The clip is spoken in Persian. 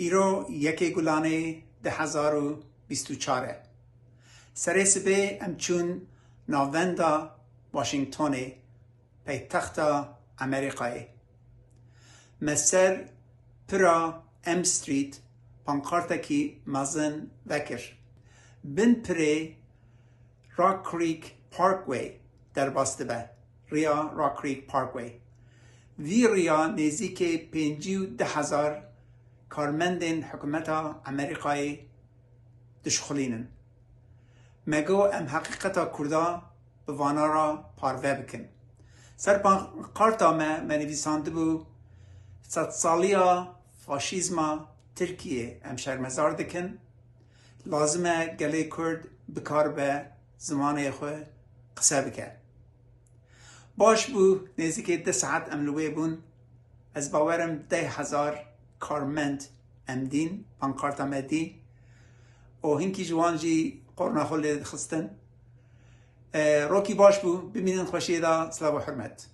ایرو یکی گلانه 2024 سر سبه امچون ناوندا واشنگتن پایتخت امریکای مسر پرا ام ستریت پانکارتکی مزن وکر بن پره راک کریک پارکوی در باستبه ریا راک کریک پارکوی وی ریا نزدیک 50,000 کارمندین حکومت امریکای دشخلینن مگو ام حقیقتا کردا به وانا را پاروه بکن سر پانکارتا من نویسانده بو 100 سالیا فاشیزما ترکیه ام شرمزار دکن لازمه گله کرد بکار به زمانه خو قصه بکن باش بو نزدیک 10 ساعت املوه بون از باورم 10,000 کارمند امدین پانکارتا مدی و هنکی جوانجی قرنا خلی خستن روکی باش بو ببینن خوشی دا سلام و حرمت